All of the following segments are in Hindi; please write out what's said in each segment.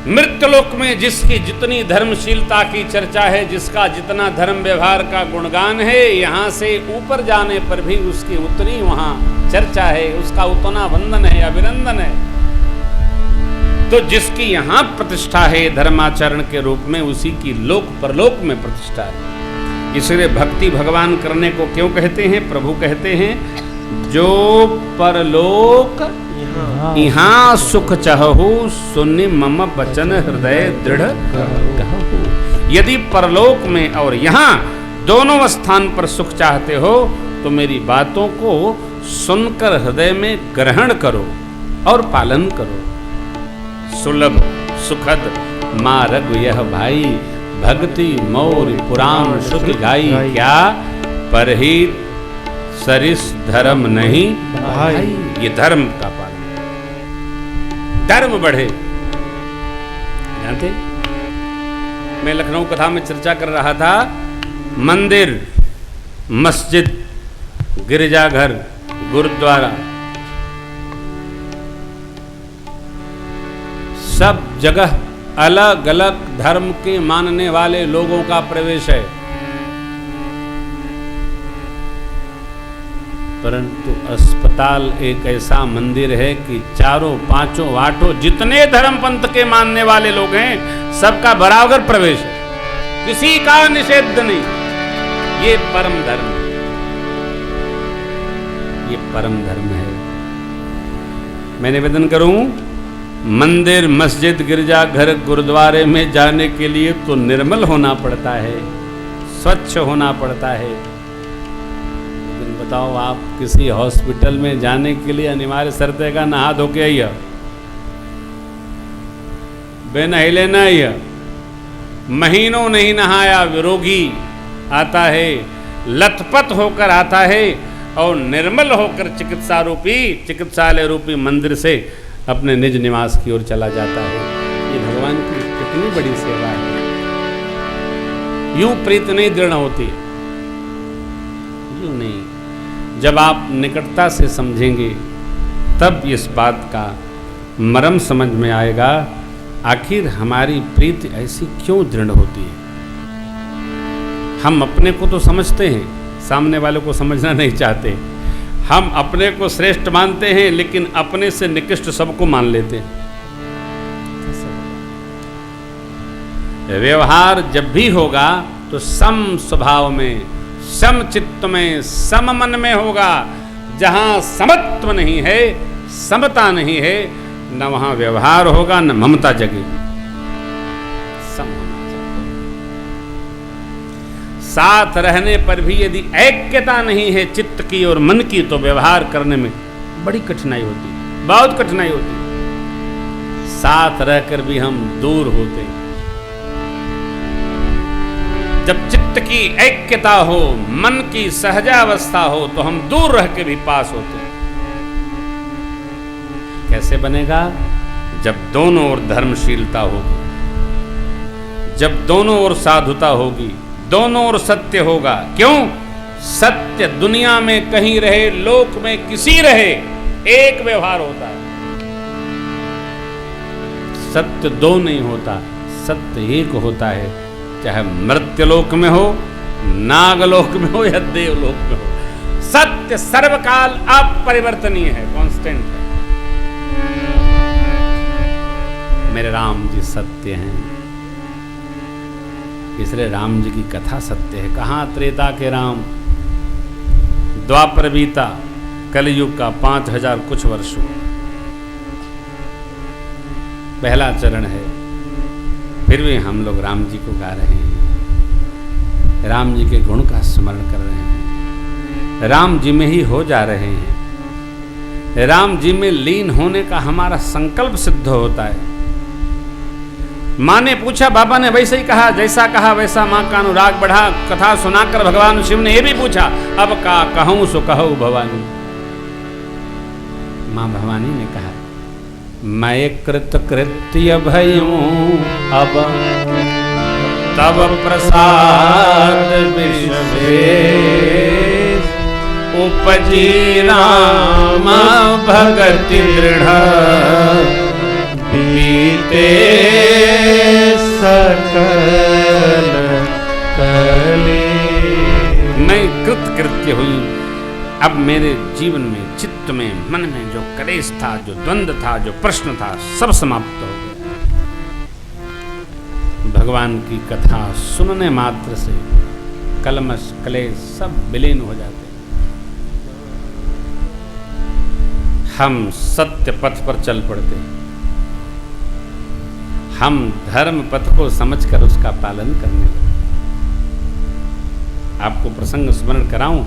मृत्युलोक में जिसकी जितनी धर्मशीलता की चर्चा है, जिसका जितना धर्म व्यवहार का गुणगान है, यहाँ से ऊपर जाने पर भी उसकी उतनी वहाँ चर्चा है, उसका उतना वंदन है, अभिनंदन है। तो जिसकी यहाँ प्रतिष्ठा है धर्माचरण के रूप में, उसी की लोक परलोक में प्रतिष्ठा है। इसलिए भक्ति भगवान करने को क्यों कहते हैं? प्रभु कहते हैं जो परलोक यहाँ सुख चाहू, सुनि मम वचन हृदय दृढ़ कहू। यदि परलोक में और यहाँ दोनों स्थान पर सुख चाहते हो तो मेरी बातों को सुनकर हृदय में ग्रहण करो और पालन करो। सुलभ सुखद मार्ग यह भाई, भक्ति मोर पुराण सुख गाई। क्या परहित सरिस धर्म नहीं भाई। ये धर्म का पालन, धर्म बढ़े। जानते, मैं लखनऊ कथा में चर्चा कर रहा था, मंदिर, मस्जिद, गिरजाघर, गुरुद्वारा, सब जगह अलग अलग धर्म के मानने वाले लोगों का प्रवेश है, परंतु अस्पताल एक ऐसा मंदिर है कि चारों पांचों वाटों जितने धर्म पंथ के मानने वाले लोग हैं सबका बराबर प्रवेश है, किसी का निषेध नहीं। ये परम धर्म, ये परम धर्म है। मैं निवेदन करूं, मंदिर, मस्जिद, गिरजाघर, गुरुद्वारे में जाने के लिए तो निर्मल होना पड़ता है, स्वच्छ होना पड़ता है। लेकिन बताओ, आप किसी हॉस्पिटल में जाने के लिए अनिवार्य शर्त है का नहा धो के आइए, बेनहिले न आइए। महीनों नहीं नहाया विरोगी आता है, लथपथ होकर आता है और निर्मल होकर चिकित्सालय रूपी मंदिर से अपने निज निवास की ओर चला जाता है। ये भगवान की कितनी बड़ी सेवा है। यूं प्रीत नहीं दृढ़ होती, यूं नहीं। जब आप निकटता से समझेंगे तब इस बात का मर्म समझ में आएगा, आखिर हमारी प्रीति ऐसी क्यों दृढ़ होती है। हम अपने को तो समझते हैं, सामने वाले को समझना नहीं चाहते। हम अपने को श्रेष्ठ मानते हैं लेकिन अपने से निकृष्ट सबको मान लेते हैं। व्यवहार जब भी होगा तो सम स्वभाव में, सम चित्त में, सम मन में होगा। जहां समत्व नहीं है, समता नहीं है, न वहां व्यवहार होगा न ममता जगेगी। साथ रहने पर भी यदि ऐक्यता नहीं है चित्त की और मन की, तो व्यवहार करने में बड़ी कठिनाई होती है, बहुत कठिनाई होती है। साथ रहकर भी हम दूर होते हैं। जब चित्त की ऐक्यता हो, मन की सहजावस्था हो, तो हम दूर रह के भी पास होते हैं। कैसे बनेगा? जब दोनों ओर धर्मशीलता होगी, जब दोनों ओर साधुता होगी, दोनों ओर सत्य होगा। क्यों? सत्य दुनिया में कहीं रहे, लोक में किसी रहे, एक व्यवहार होता है। सत्य दो नहीं होता, सत्य एक होता है। चाहे मर्त्यलोक में हो, नागलोक में हो या देवलोक में हो, सत्य सर्वकाल अपरिवर्तनीय है, कांस्टेंट है। मेरे राम जी सत्य हैं, इसलिए राम जी की कथा सत्य है। कहाँ त्रेता के राम, द्वापर बीता, कलयुग का 5000 कुछ वर्ष हुआ। पहला चरण है, फिर भी हम लोग राम जी को गा रहे हैं, राम जी के गुण का स्मरण कर रहे हैं, राम जी में ही हो जा रहे हैं। राम जी में लीन होने का हमारा संकल्प सिद्ध होता है। माँ ने पूछा, बाबा ने वैसे ही कहा, जैसा कहा वैसा माँ का अनुराग बढ़ा। कथा सुनाकर भगवान शिव ने यह भी पूछा, अब का कहूं सो कहूं भवानी। माँ भवानी ने कहा, मैं कृत कृत्य भयूं अब तब प्रसाद विश्वेश, उपजी राम भगति दृढ़ बीते सकल कली। मैं कृतकृत्य हुई। अब मेरे जीवन में, चित्त में, मन में जो कलेश था, जो द्वंद्व था, जो प्रश्न था, सब समाप्त हो गया। भगवान की कथा सुनने मात्र से कलमश क्लेश सब विलीन हो जाते। हम सत्य पथ पर चल पड़ते। हम धर्म पथ को समझकर उसका पालन करने लगे। आपको प्रसंग स्मरण कराऊं,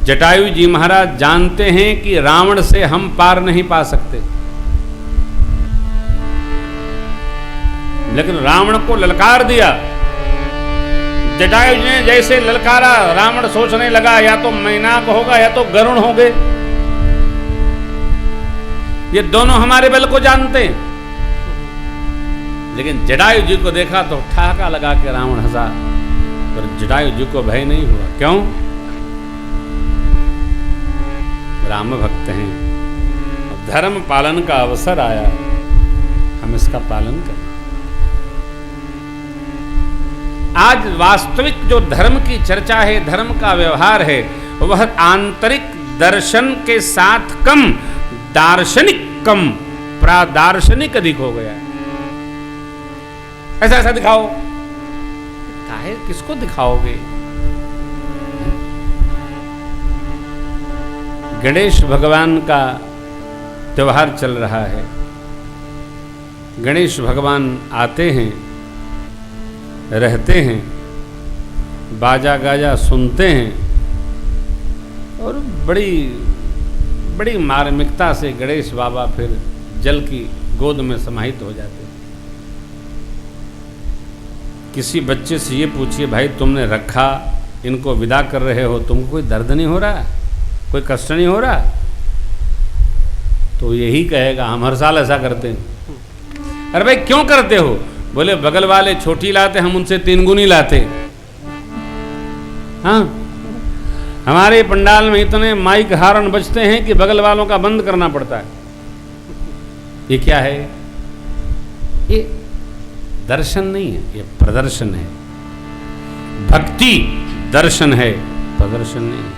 जटायु जी महाराज जानते हैं कि रावण से हम पार नहीं पा सकते, लेकिन रावण को ललकार दिया। जटायु जी ने जैसे ललकारा, रावण सोचने लगा या तो मैनाक होगा या तो गरुण होंगे। ये दोनों हमारे बल को जानते हैं। लेकिन जटायु जी को देखा तो ठहाका लगा के रावण हंसा, पर जटायु जी को भय नहीं हुआ। क्यों? राम भक्त हैं। धर्म पालन का अवसर आया, हम इसका पालन करें। आज वास्तविक जो धर्म की चर्चा है, धर्म का व्यवहार है, वह आंतरिक दर्शन के साथ कम दार्शनिक, कम प्रादार्शनिक अधिक हो गया है। ऐसा ऐसा दिखाओ, काहे किसको दिखाओगे? गणेश भगवान का त्योहार चल रहा है। गणेश भगवान आते हैं, रहते हैं, बाजा गाजा सुनते हैं और बड़ी बड़ी मार्मिकता से गणेश बाबा फिर जल की गोद में समाहित हो जाते हैं। किसी बच्चे से ये पूछिए, भाई तुमने रखा, इनको विदा कर रहे हो, तुमको कोई दर्द नहीं हो रहा, कोई कष्ट नहीं हो रहा? तो यही कहेगा हम हर साल ऐसा करते हैं। अरे भाई क्यों करते हो? बोले बगल वाले छोटी लाते, हम उनसे 3 गुनी लाते। हाँ, हमारे पंडाल में इतने माइक हारन बजते हैं कि बगल वालों का बंद करना पड़ता है। ये क्या है? ये दर्शन नहीं है, ये प्रदर्शन है। भक्ति दर्शन है, प्रदर्शन नहीं है।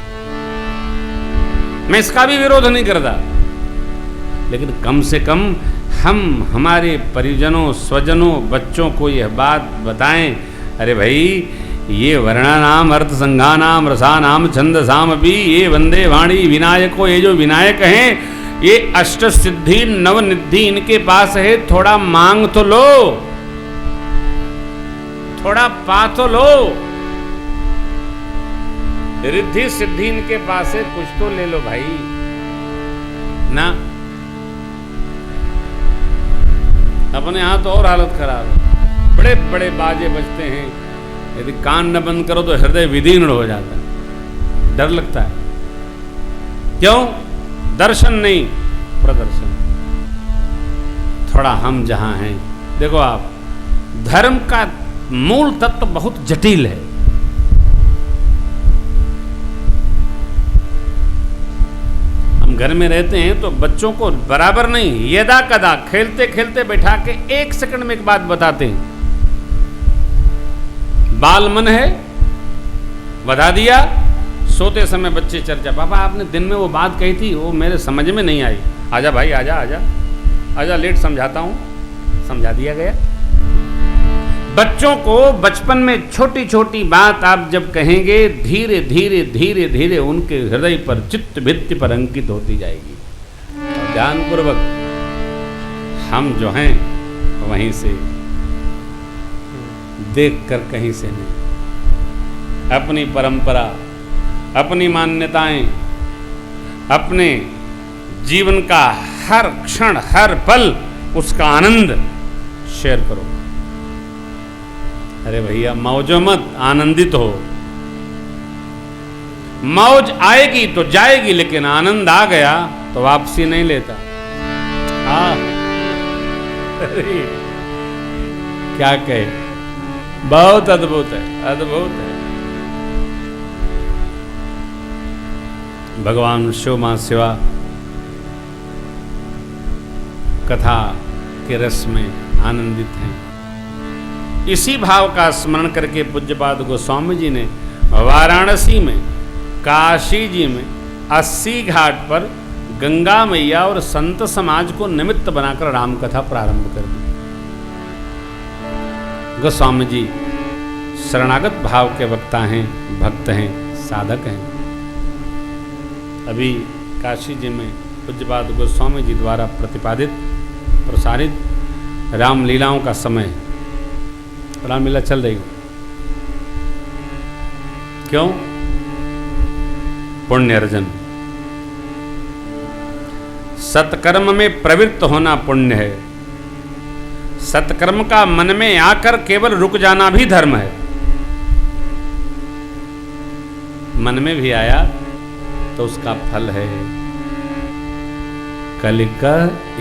मैं इसका भी विरोध नहीं करता, लेकिन कम से कम हम हमारे परिजनों, स्वजनों, बच्चों को यह बात बताएं, अरे भाई ये वर्णानाम अर्थ संघानाम रसानाम छंदसाम भी ये वंदे वाणी विनायको, ये जो विनायक हैं ये अष्ट सिद्धि नवनिधि इनके पास है, थोड़ा मांग तो लो, थोड़ा पा तो लो। रिद्धि सिद्धि इनके पास है, कुछ तो ले लो भाई ना। अपने यहाँ तो और हालत खराब है, बड़े बड़े बाजे बजते हैं, यदि कान न बंद करो तो हृदय विदीर्ण हो जाता है, डर लगता है। क्यों? दर्शन नहीं, प्रदर्शन। थोड़ा हम जहां हैं, देखो आप, धर्म का मूल तत्व बहुत जटिल है। हम घर में रहते हैं तो बच्चों को बराबर नहीं, यदा कदा खेलते खेलते बैठा के 1 सेकंड में एक बात बताते हैं। बाल मन है, बता दिया। सोते समय बच्चे चर्चा, पापा आपने दिन में वो बात कही थी, वो मेरे समझ में नहीं आई। आजा भाई, आजा आजा आजा, लेट समझाता हूं। समझा दिया गया। बच्चों को बचपन में छोटी छोटी बात आप जब कहेंगे, धीरे धीरे धीरे धीरे उनके हृदय पर, चित्त भित्ति पर अंकित होती जाएगी। और ध्यानपूर्वक हम जो हैं वहीं से देख कर, कहीं से नहीं। अपनी परंपरा, अपनी मान्यताएं, अपने जीवन का हर क्षण, हर पल उसका आनंद शेयर करो। अरे भैया मौजो मत, आनंदित हो। मौज आएगी तो जाएगी, लेकिन आनंद आ गया तो वापसी नहीं लेता। हाँ, अरे क्या कहे, बहुत अद्भुत है, अद्भुत है। भगवान शिव मां शिवा कथा के रस में आनंदित हैं। इसी भाव का स्मरण करके पूज्यपाद गोस्वामी जी ने वाराणसी में, काशी जी में 80 घाट पर गंगा मैया और संत समाज को निमित्त बनाकर राम कथा प्रारंभ कर दी। गोस्वामी जी शरणागत भाव के वक्ता हैं, भक्त हैं, साधक हैं। अभी काशी जी में पूज्यपाद गोस्वामी जी द्वारा प्रतिपादित प्रसारित रामलीलाओं का समय, रामलीला चल रही हो। क्यों? पुण्य अर्जन। सत्कर्म में प्रवृत्त होना पुण्य है। सत्कर्म का मन में आकर केवल रुक जाना भी धर्म है। मन में भी आया तो उसका फल है। कलिक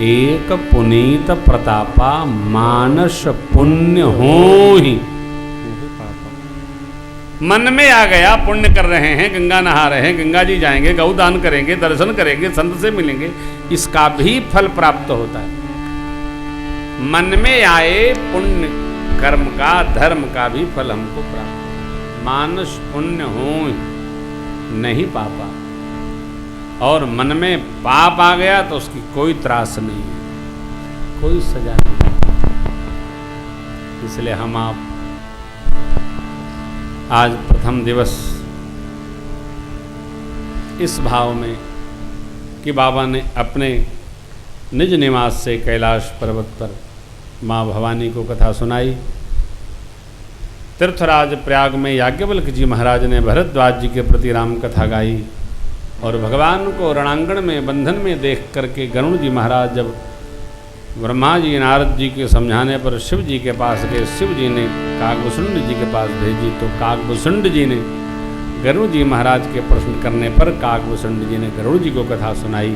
एक पुनीत प्रतापा, मानस पुण्य हो ही। मन में आ गया, पुण्य कर रहे हैं, गंगा नहा रहे हैं, गंगा जी जाएंगे, गौ दान करेंगे, दर्शन करेंगे, संत से मिलेंगे, इसका भी फल प्राप्त होता है। मन में आए पुण्य कर्म का, धर्म का भी फल हमको प्राप्त। मानस पुण्य हो नहीं पापा, और मन में पाप आ गया तो उसकी कोई त्रास नहीं है, कोई सजा नहीं। इसलिए हम आप आज प्रथम दिवस इस भाव में कि बाबा ने अपने निज निवास से कैलाश पर्वत पर माँ भवानी को कथा सुनाई। तीर्थराज प्रयाग में याज्ञवल्क्य जी महाराज ने भरद्वाज जी के प्रति राम कथा गाई, और भगवान को रणांगण में बंधन में देख करके गरुड़ जी महाराज जब ब्रह्मा जी नारद जी के समझाने पर शिव जी के पास गए, शिव जी ने काकभूषुंड जी के पास भेजी, तो काकभूषुंड जी ने गरुड़ जी महाराज के प्रश्न करने पर काकभूषुंड जी ने गरुड़ जी को कथा सुनाई।